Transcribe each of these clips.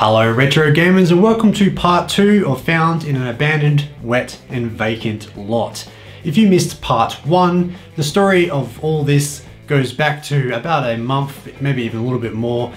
Hello retro gamers and welcome to part 2 of Found in an Abandoned, Wet and Vacant Lot. If you missed part 1, the story of all this goes back to about a month, maybe even a little bit more,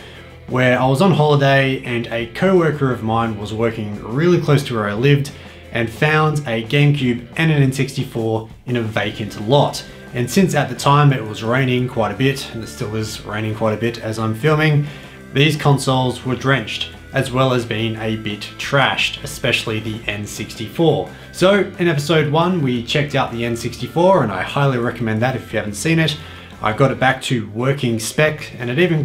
where I was on holiday and a co-worker of mine was working really close to where I lived and found a GameCube and an N64 in a vacant lot. And since at the time it was raining quite a bit, and it still is raining quite a bit as I'm filming, these consoles were drenched, as well as being a bit trashed, especially the N64. So in episode 1 we checked out the N64 and I highly recommend that if you haven't seen it. I got it back to working spec and it even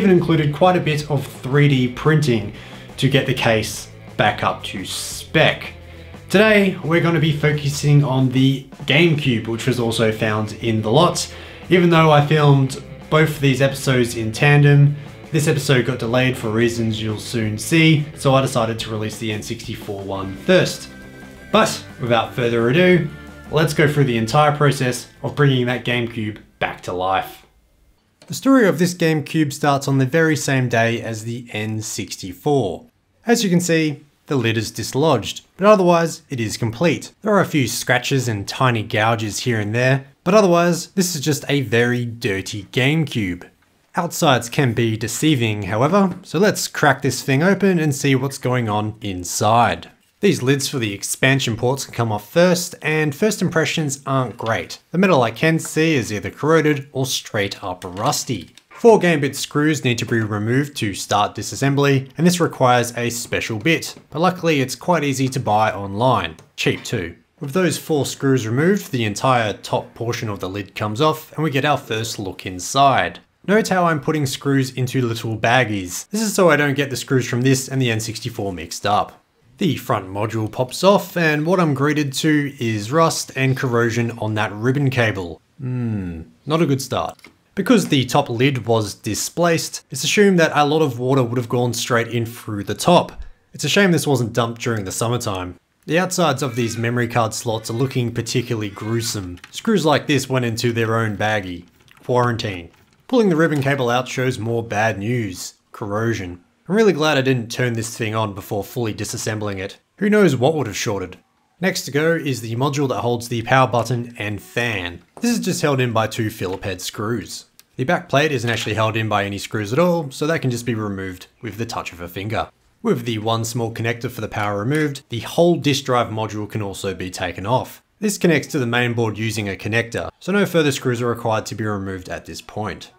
included quite a bit of 3D printing to get the case back up to spec. Today we're going to be focusing on the GameCube, which was also found in the lot. Even though I filmed both of these episodes in tandem, this episode got delayed for reasons you'll soon see, so I decided to release the N64 one first. But without further ado, let's go through the entire process of bringing that GameCube back to life. The story of this GameCube starts on the very same day as the N64. As you can see, the lid is dislodged, but otherwise it is complete. There are a few scratches and tiny gouges here and there, but otherwise this is just a very dirty GameCube. Outsides can be deceiving, however, so let's crack this thing open and see what's going on inside. These lids for the expansion ports can come off first, and first impressions aren't great. The metal I can see is either corroded or straight up rusty. 4 game bit screws need to be removed to start disassembly, and this requires a special bit, but luckily it's quite easy to buy online, cheap too. With those 4 screws removed, the entire top portion of the lid comes off and we get our first look inside. Note how I'm putting screws into little baggies. This is so I don't get the screws from this and the N64 mixed up. The front module pops off and what I'm greeted to is rust and corrosion on that ribbon cable. Not a good start. Because the top lid was displaced, it's assumed that a lot of water would have gone straight in through the top. It's a shame this wasn't dumped during the summertime. The outsides of these memory card slots are looking particularly gruesome. Screws like this went into their own baggie. Quarantine. Pulling the ribbon cable out shows more bad news. Corrosion. I'm really glad I didn't turn this thing on before fully disassembling it. Who knows what would have shorted. Next to go is the module that holds the power button and fan. This is just held in by 2 Phillip head screws. The back plate isn't actually held in by any screws at all, so that can just be removed with the touch of a finger. With the one small connector for the power removed, the whole disk drive module can also be taken off. This connects to the main board using a connector, so no further screws are required to be removed at this point.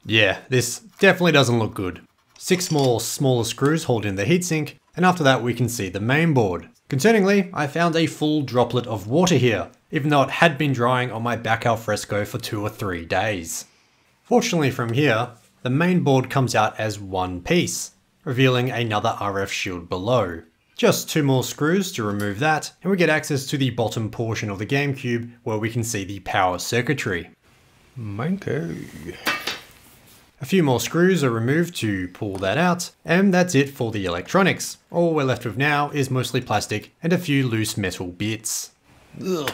Yeah, this definitely doesn't look good. 6 more smaller screws hold in the heatsink, and after that we can see the main board. Concerningly, I found a full droplet of water here, even though it had been drying on my back al fresco for 2 or 3 days. Fortunately from here, the main board comes out as one piece, revealing another RF shield below. Just 2 more screws to remove that, and we get access to the bottom portion of the GameCube where we can see the power circuitry. A few more screws are removed to pull that out, and that's it for the electronics. All we're left with now is mostly plastic and a few loose metal bits. Ugh.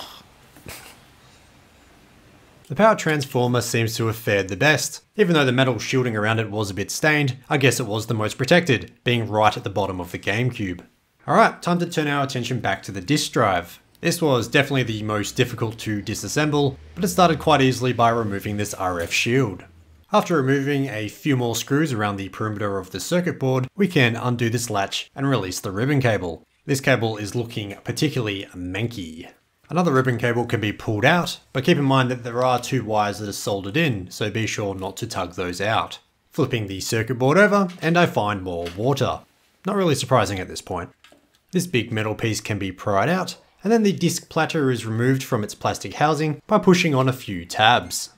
The power transformer seems to have fared the best. Even though the metal shielding around it was a bit stained, I guess it was the most protected, being right at the bottom of the GameCube. Alright, time to turn our attention back to the disk drive. This was definitely the most difficult to disassemble, but it started quite easily by removing this RF shield. After removing a few more screws around the perimeter of the circuit board, we can undo this latch and release the ribbon cable. This cable is looking particularly manky. Another ribbon cable can be pulled out, but keep in mind that there are 2 wires that are soldered in, so be sure not to tug those out. Flipping the circuit board over, and I find more water. Not really surprising at this point. This big metal piece can be pried out, and then the disc platter is removed from its plastic housing by pushing on a few tabs.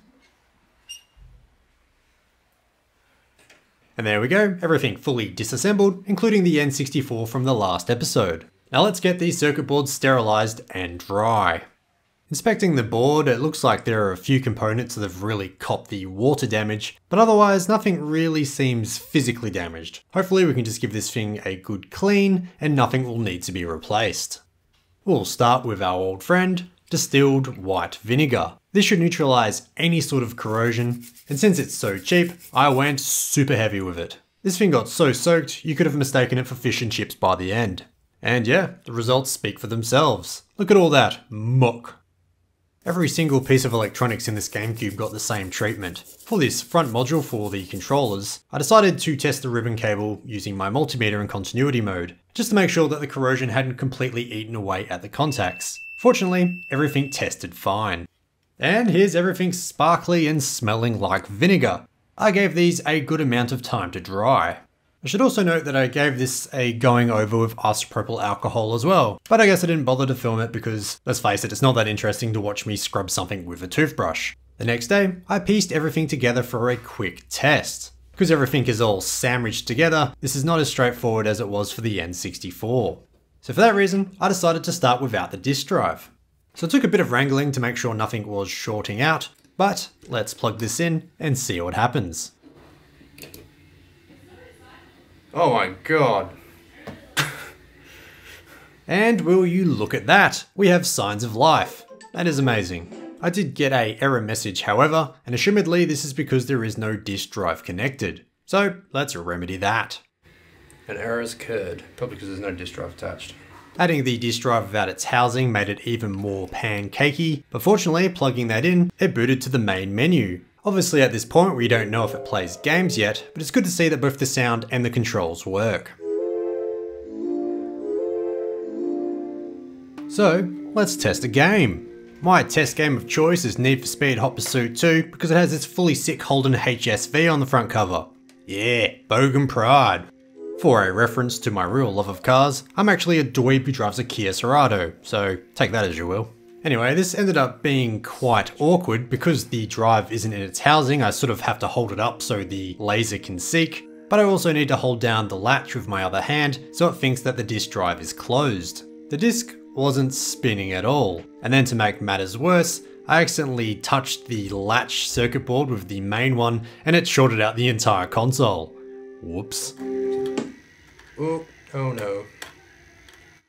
And there we go, everything fully disassembled, including the N64 from the last episode. Now let's get these circuit boards sterilized and dry. Inspecting the board, it looks like there are a few components that have really copped the water damage, but otherwise nothing really seems physically damaged. Hopefully we can just give this thing a good clean and nothing will need to be replaced. We'll start with our old friend, distilled white vinegar. This should neutralize any sort of corrosion, and since it's so cheap, I went super heavy with it. This thing got so soaked, you could have mistaken it for fish and chips by the end. And yeah, the results speak for themselves. Look at all that muck. Every single piece of electronics in this GameCube got the same treatment. For this front module for the controllers, I decided to test the ribbon cable using my multimeter in continuity mode, just to make sure that the corrosion hadn't completely eaten away at the contacts. Fortunately, everything tested fine. And here's everything sparkly and smelling like vinegar. I gave these a good amount of time to dry. I should also note that I gave this a going over with isopropyl alcohol as well, but I guess I didn't bother to film it because, let's face it, it's not that interesting to watch me scrub something with a toothbrush. The next day, I pieced everything together for a quick test. Because everything is all sandwiched together, this is not as straightforward as it was for the N64. So for that reason, I decided to start without the disk drive. So it took a bit of wrangling to make sure nothing was shorting out, but let's plug this in and see what happens. Oh my god. And will you look at that? We have signs of life. That is amazing. I did get an error message however, and assumedly this is because there is no disk drive connected. So let's remedy that. An error has occurred, probably because there's no disk drive attached. Adding the disk drive without its housing made it even more pancakey, but fortunately plugging that in, it booted to the main menu. Obviously at this point we don't know if it plays games yet, but it's good to see that both the sound and the controls work. So let's test a game. My test game of choice is Need for Speed Hot Pursuit 2 because it has this fully sick Holden HSV on the front cover. Yeah, Bogan Pride. For a reference to my real love of cars, I'm actually a dweeb who drives a Kia Cerato, so take that as you will. Anyway, this ended up being quite awkward because the drive isn't in its housing. I sort of have to hold it up so the laser can seek, but I also need to hold down the latch with my other hand so it thinks that the disk drive is closed. The disk wasn't spinning at all, and then to make matters worse, I accidentally touched the latch circuit board with the main one and it shorted out the entire console. Whoops. Oh no.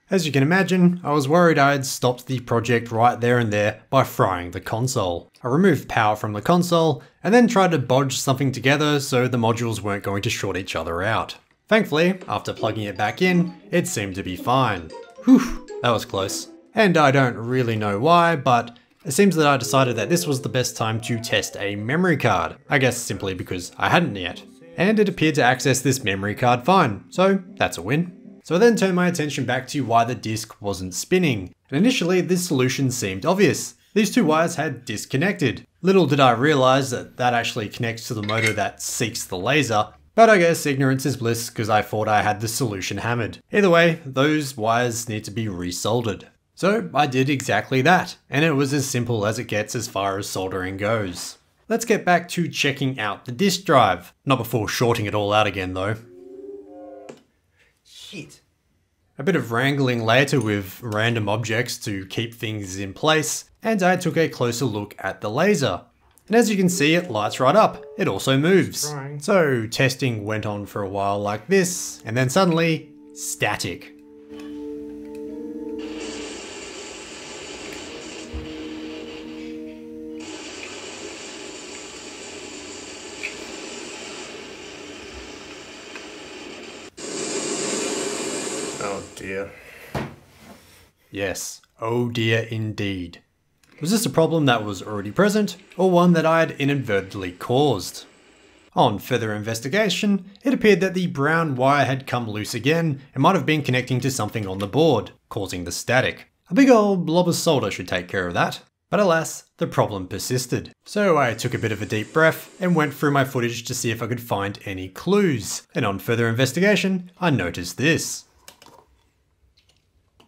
As you can imagine, I was worried I had stopped the project right there and there by frying the console. I removed power from the console and then tried to bodge something together so the modules weren't going to short each other out. Thankfully, after plugging it back in, it seemed to be fine. Whew, that was close. And I don't really know why, but it seems that I decided that this was the best time to test a memory card. I guess simply because I hadn't yet. And it appeared to access this memory card fine, so that's a win. So I then turned my attention back to why the disk wasn't spinning. And initially this solution seemed obvious. These two wires had disconnected. Little did I realize that that actually connects to the motor that seeks the laser, but I guess ignorance is bliss because I thought I had the solution hammered. Either way, those wires need to be resoldered. So I did exactly that, and it was as simple as it gets as far as soldering goes. Let's get back to checking out the disk drive. Not before shorting it all out again though. Shit. A bit of wrangling later with random objects to keep things in place, and I took a closer look at the laser. And as you can see, it lights right up. It also moves. Right. So testing went on for a while like this, and then suddenly, static. Oh dear. Yes, oh dear indeed. Was this a problem that was already present, or one that I had inadvertently caused? On further investigation, it appeared that the brown wire had come loose again and might have been connecting to something on the board, causing the static. A big old blob of solder should take care of that. But alas, the problem persisted. So I took a bit of a deep breath and went through my footage to see if I could find any clues. And on further investigation, I noticed this.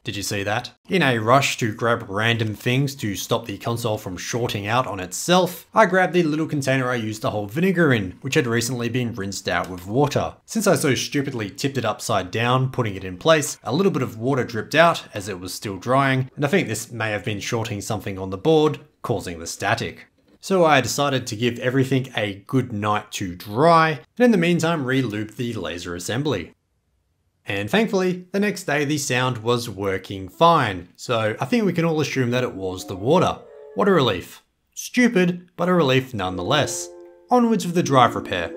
Did you see that? In a rush to grab random things to stop the console from shorting out on itself, I grabbed the little container I used to hold vinegar in, which had recently been rinsed out with water. Since I so stupidly tipped it upside down, putting it in place, a little bit of water dripped out as it was still drying, and I think this may have been shorting something on the board, causing the static. So I decided to give everything a good night to dry, and in the meantime re-lube the laser assembly. And thankfully, the next day the sound was working fine, so I think we can all assume that it was the water. What a relief. Stupid, but a relief nonetheless. Onwards with the drive repair.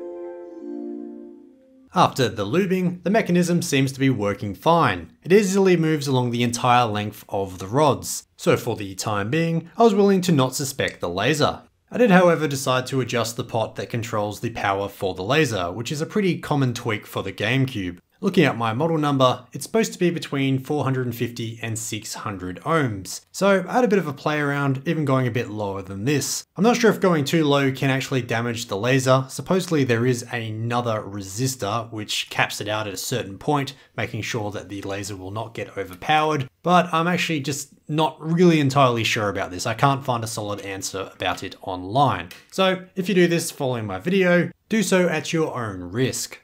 After the lubing, the mechanism seems to be working fine. It easily moves along the entire length of the rods. So for the time being, I was willing to not suspect the laser. I did however decide to adjust the pot that controls the power for the laser, which is a pretty common tweak for the GameCube. Looking at my model number, it's supposed to be between 450 and 600 ohms. So I had a bit of a play around, even going a bit lower than this. I'm not sure if going too low can actually damage the laser. Supposedly there is another resistor which caps it out at a certain point, making sure that the laser will not get overpowered. But I'm actually just not really entirely sure about this. I can't find a solid answer about it online. So if you do this following my video, do so at your own risk.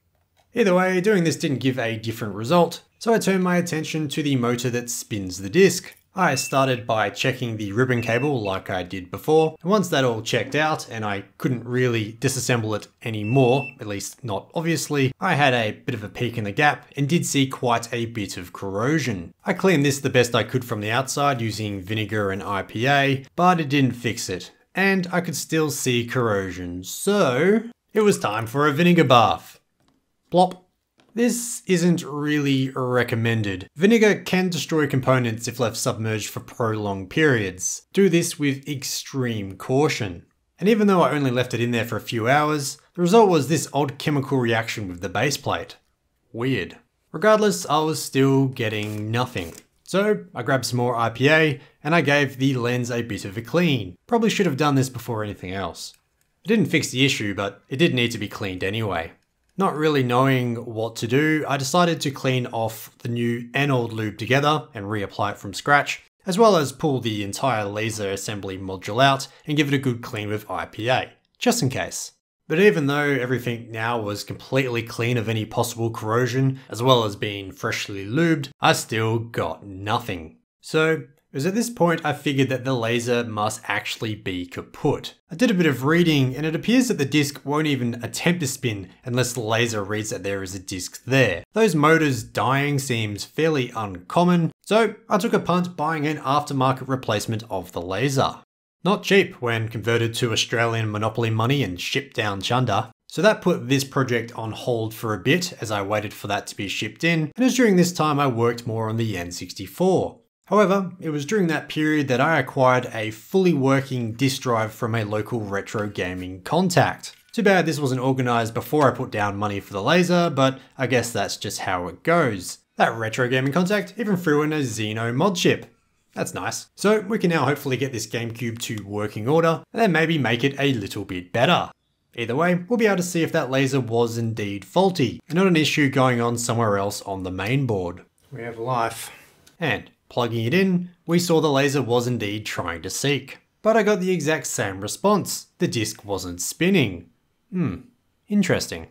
Either way, doing this didn't give a different result, so I turned my attention to the motor that spins the disc. I started by checking the ribbon cable like I did before, and once that all checked out and I couldn't really disassemble it anymore, at least not obviously, I had a bit of a peek in the gap and did see quite a bit of corrosion. I cleaned this the best I could from the outside using vinegar and IPA, but it didn't fix it, and I could still see corrosion, so it was time for a vinegar bath. Plop. This isn't really recommended. Vinegar can destroy components if left submerged for prolonged periods. Do this with extreme caution. And even though I only left it in there for a few hours, the result was this odd chemical reaction with the base plate. Weird. Regardless, I was still getting nothing. So I grabbed some more IPA and I gave the lens a bit of a clean. Probably should have done this before anything else. It didn't fix the issue, but it did need to be cleaned anyway. Not really knowing what to do, I decided to clean off the new and old lube together and reapply it from scratch, as well as pull the entire laser assembly module out and give it a good clean with IPA, just in case. But even though everything now was completely clean of any possible corrosion, as well as being freshly lubed, I still got nothing. So it was at this point I figured that the laser must actually be kaput. I did a bit of reading and it appears that the disc won't even attempt to spin unless the laser reads that there is a disc there. Those motors dying seems fairly uncommon, so I took a punt buying an aftermarket replacement of the laser. Not cheap when converted to Australian monopoly money and shipped down Chunda. So that put this project on hold for a bit as I waited for that to be shipped in, and it was during this time I worked more on the N64. However, it was during that period that I acquired a fully working disk drive from a local retro gaming contact. Too bad this wasn't organised before I put down money for the laser, but I guess that's just how it goes. That retro gaming contact even threw in a Xeno mod chip. That's nice. So we can now hopefully get this GameCube to working order and then maybe make it a little bit better. Either way, we'll be able to see if that laser was indeed faulty and not an issue going on somewhere else on the main board. We have life. And plugging it in, we saw the laser was indeed trying to seek. But I got the exact same response. The disc wasn't spinning. Interesting.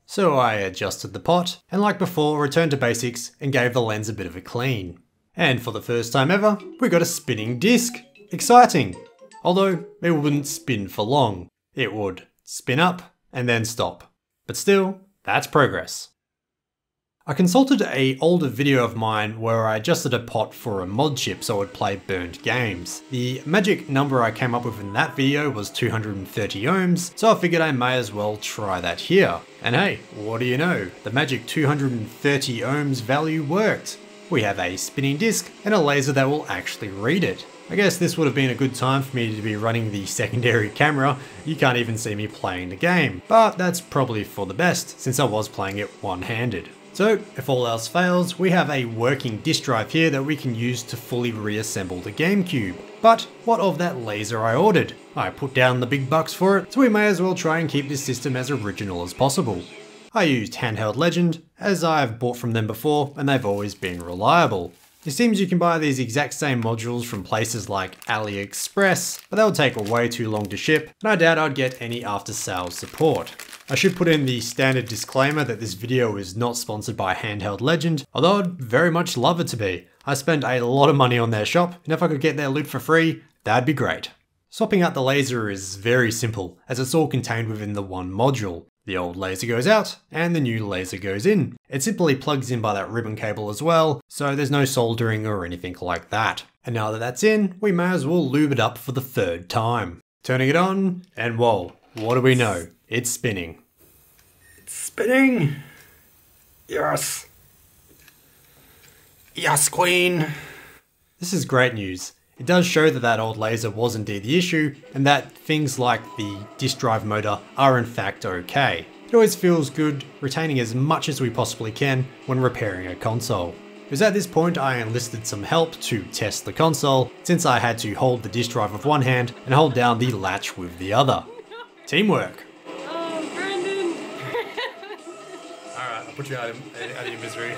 So I adjusted the pot, and like before, returned to basics and gave the lens a bit of a clean. And for the first time ever, we got a spinning disc. Exciting! Although, it wouldn't spin for long. It would spin up and then stop. But still, that's progress. I consulted an older video of mine where I adjusted a pot for a mod chip so it would play burnt games. The magic number I came up with in that video was 230 ohms, so I figured I may as well try that here. And hey, what do you know? The magic 230 ohms value worked. We have a spinning disc and a laser that will actually read it. I guess this would have been a good time for me to be running the secondary camera. You can't even see me playing the game, but that's probably for the best since I was playing it one-handed. So if all else fails, we have a working disk drive here that we can use to fully reassemble the GameCube. But what of that laser I ordered? I put down the big bucks for it, so we may as well try and keep this system as original as possible. I used Handheld Legend, as I've bought from them before and they've always been reliable. It seems you can buy these exact same modules from places like AliExpress, but they'll take way too long to ship, and I doubt I'd get any after-sales support. I should put in the standard disclaimer that this video is not sponsored by Handheld Legend, although I'd very much love it to be. I spend a lot of money on their shop, and if I could get their loot for free, that'd be great. Swapping out the laser is very simple, as it's all contained within the one module. The old laser goes out, and the new laser goes in. It simply plugs in by that ribbon cable as well, so there's no soldering or anything like that. And now that that's in, we may as well lube it up for the third time. Turning it on, and whoa, what do we know? It's spinning. It's spinning! Yes. Yes, Queen. This is great news. It does show that that old laser was indeed the issue, and that things like the disk drive motor are in fact okay. It always feels good retaining as much as we possibly can when repairing a console. It was at this point I enlisted some help to test the console, since I had to hold the disk drive with one hand and hold down the latch with the other. Teamwork! Oh, Brandon! Alright, I'll put you out of your misery.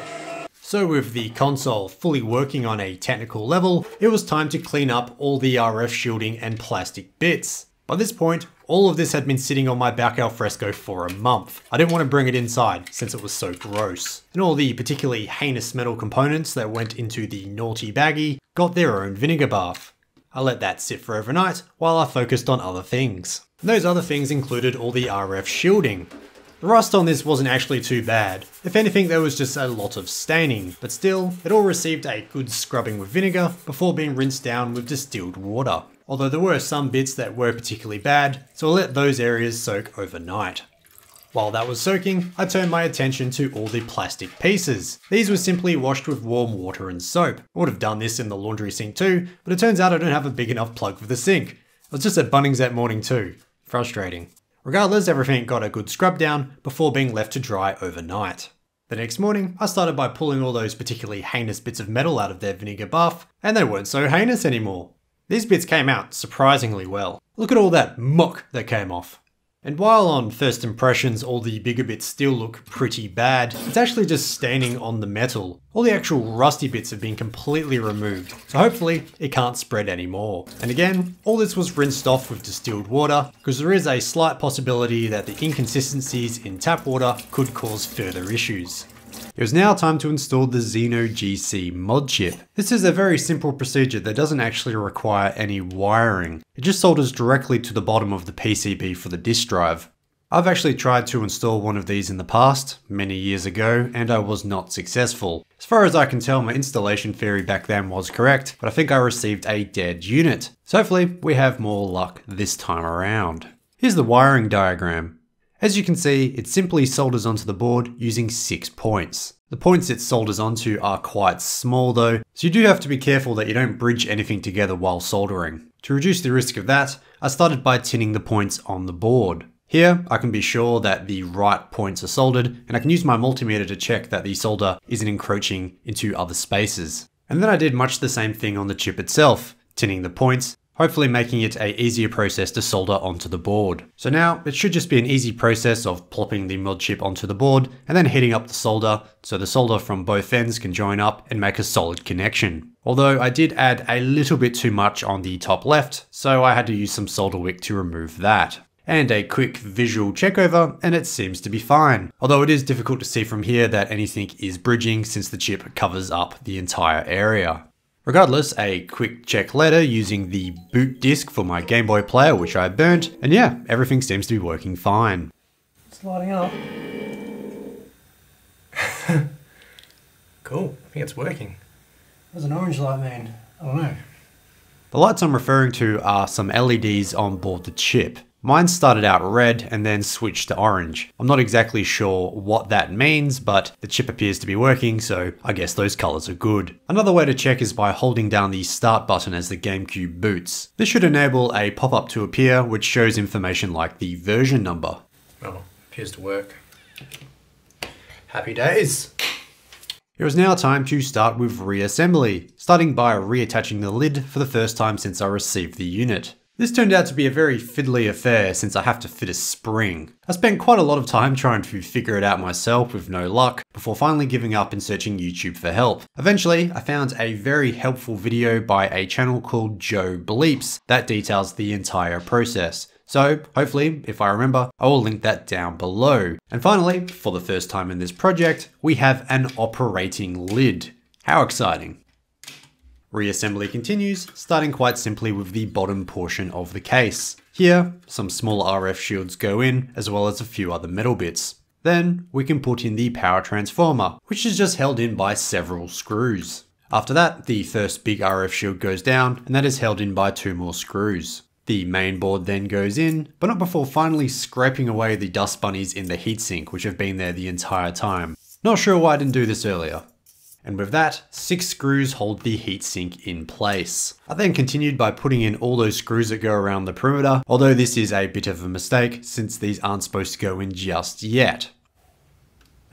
So with the console fully working on a technical level, it was time to clean up all the RF shielding and plastic bits. By this point, all of this had been sitting on my back alfresco for a month. I didn't want to bring it inside since it was so gross. And all the particularly heinous metal components that went into the naughty baggie got their own vinegar bath. I let that sit for overnight while I focused on other things. And those other things included all the RF shielding. The rust on this wasn't actually too bad. If anything, there was just a lot of staining, but still, it all received a good scrubbing with vinegar before being rinsed down with distilled water. Although there were some bits that were particularly bad, so I let those areas soak overnight. While that was soaking, I turned my attention to all the plastic pieces. These were simply washed with warm water and soap. I would have done this in the laundry sink too, but it turns out I don't have a big enough plug for the sink. I was just at Bunnings that morning too. Frustrating. Regardless, everything got a good scrub down before being left to dry overnight. The next morning, I started by pulling all those particularly heinous bits of metal out of their vinegar bath, and they weren't so heinous anymore. These bits came out surprisingly well. Look at all that muck that came off. And while on first impressions all the bigger bits still look pretty bad, it's actually just staining on the metal. All the actual rusty bits have been completely removed, so hopefully it can't spread anymore. And again, all this was rinsed off with distilled water, because there is a slight possibility that the inconsistencies in tap water could cause further issues. It was now time to install the Xeno GC mod chip. This is a very simple procedure that doesn't actually require any wiring. It just solders directly to the bottom of the PCB for the disk drive. I've actually tried to install one of these in the past, many years ago, and I was not successful. As far as I can tell, my installation theory back then was correct, but I think I received a dead unit. So hopefully we have more luck this time around. Here's the wiring diagram. As you can see, it simply solders onto the board using 6 points. The points it solders onto are quite small though, so you do have to be careful that you don't bridge anything together while soldering. To reduce the risk of that, I started by tinning the points on the board. Here, I can be sure that the right points are soldered, and I can use my multimeter to check that the solder isn't encroaching into other spaces. And then I did much the same thing on the chip itself, tinning the points, hopefully making it an easier process to solder onto the board. So now it should just be an easy process of plopping the mod chip onto the board and then heating up the solder so the solder from both ends can join up and make a solid connection. Although I did add a little bit too much on the top left, so I had to use some solder wick to remove that. And a quick visual check over, and it seems to be fine. Although it is difficult to see from here that anything is bridging since the chip covers up the entire area. Regardless, a quick check later using the boot disk for my Game Boy player, which I burnt, and yeah, everything seems to be working fine. It's lighting up. Cool, I think it's working. What's an orange light mean? I don't know. The lights I'm referring to are some LEDs on board the chip. Mine started out red and then switched to orange. I'm not exactly sure what that means, but the chip appears to be working, so I guess those colors are good. Another way to check is by holding down the start button as the GameCube boots. This should enable a pop-up to appear which shows information like the version number. Oh, appears to work. Happy days. It was now time to start with reassembly, starting by reattaching the lid for the first time since I received the unit. This turned out to be a very fiddly affair since I have to fit a spring. I spent quite a lot of time trying to figure it out myself with no luck, before finally giving up and searching YouTube for help. Eventually, I found a very helpful video by a channel called Joe Bleeps that details the entire process. So hopefully, if I remember, I will link that down below. And finally, for the first time in this project, we have an operating lid. How exciting. Reassembly continues, starting quite simply with the bottom portion of the case. Here, some small RF shields go in, as well as a few other metal bits. Then, we can put in the power transformer, which is just held in by several screws. After that, the first big RF shield goes down, and that is held in by 2 more screws. The main board then goes in, but not before finally scraping away the dust bunnies in the heatsink, which have been there the entire time. Not sure why I didn't do this earlier. And with that, 6 screws hold the heatsink in place. I then continued by putting in all those screws that go around the perimeter, although this is a bit of a mistake since these aren't supposed to go in just yet.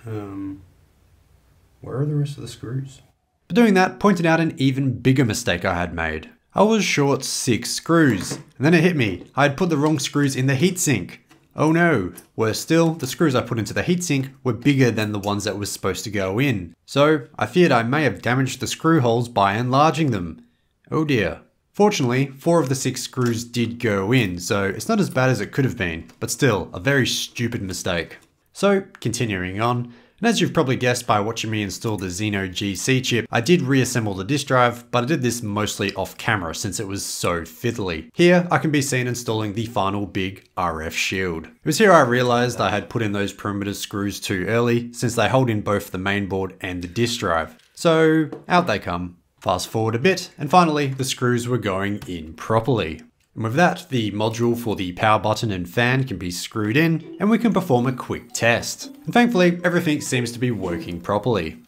Where are the rest of the screws? But doing that pointed out an even bigger mistake I had made. I was short 6 screws, and then it hit me. I had put the wrong screws in the heatsink. Oh no. Worse still, the screws I put into the heatsink were bigger than the ones that was supposed to go in. So I feared I may have damaged the screw holes by enlarging them. Oh dear. Fortunately, 4 of the 6 screws did go in, so it's not as bad as it could have been, but still a very stupid mistake. So continuing on, and as you've probably guessed by watching me install the Xeno GC chip, I did reassemble the disk drive, but I did this mostly off camera since it was so fiddly. Here, I can be seen installing the final big RF shield. It was here I realized I had put in those perimeter screws too early, since they hold in both the mainboard and the disk drive. So out they come. Fast forward a bit, and finally the screws were going in properly. And with that, the module for the power button and fan can be screwed in, and we can perform a quick test. And thankfully, everything seems to be working properly.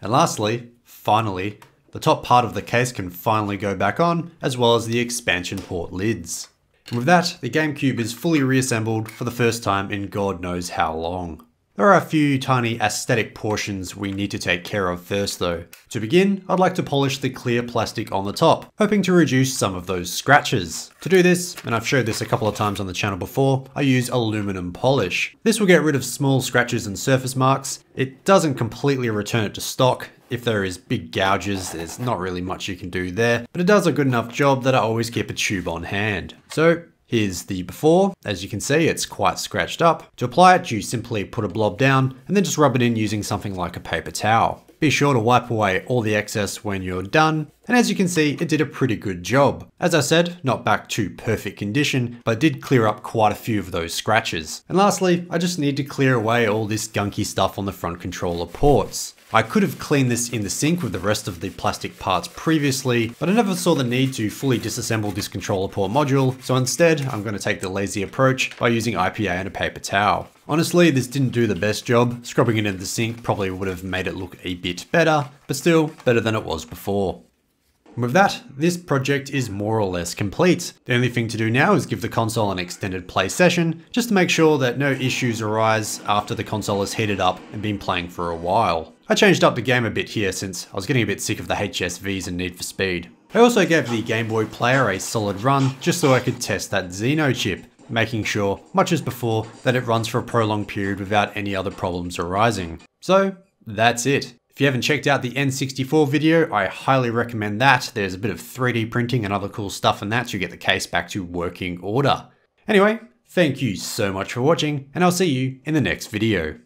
And lastly, finally, the top part of the case can finally go back on, as well as the expansion port lids. And with that, the GameCube is fully reassembled for the first time in God knows how long. There are a few tiny aesthetic portions we need to take care of first though. To begin, I'd like to polish the clear plastic on the top, hoping to reduce some of those scratches. To do this, and I've showed this a couple of times on the channel before, I use aluminum polish. This will get rid of small scratches and surface marks. It doesn't completely return it to stock. If there is big gouges, there's not really much you can do there, but it does a good enough job that I always keep a tube on hand. So here's the before. As you can see, it's quite scratched up. To apply it, you simply put a blob down and then just rub it in using something like a paper towel. Be sure to wipe away all the excess when you're done. And as you can see, it did a pretty good job. As I said, not back to perfect condition, but it did clear up quite a few of those scratches. And lastly, I just need to clear away all this gunky stuff on the front controller ports. I could have cleaned this in the sink with the rest of the plastic parts previously, but I never saw the need to fully disassemble this controller port module, so instead I'm going to take the lazy approach by using IPA and a paper towel. Honestly, this didn't do the best job. Scrubbing it in the sink probably would have made it look a bit better, but still better than it was before. And with that, this project is more or less complete. The only thing to do now is give the console an extended play session, just to make sure that no issues arise after the console is heated up and been playing for a while. I changed up the game a bit here since I was getting a bit sick of the HSVs and Need for Speed. I also gave the Game Boy player a solid run just so I could test that Xeno chip, making sure, much as before, that it runs for a prolonged period without any other problems arising. So that's it. If you haven't checked out the N64 video, I highly recommend that. There's a bit of 3D printing and other cool stuff in that to get the case back to working order. Anyway, thank you so much for watching, and I'll see you in the next video.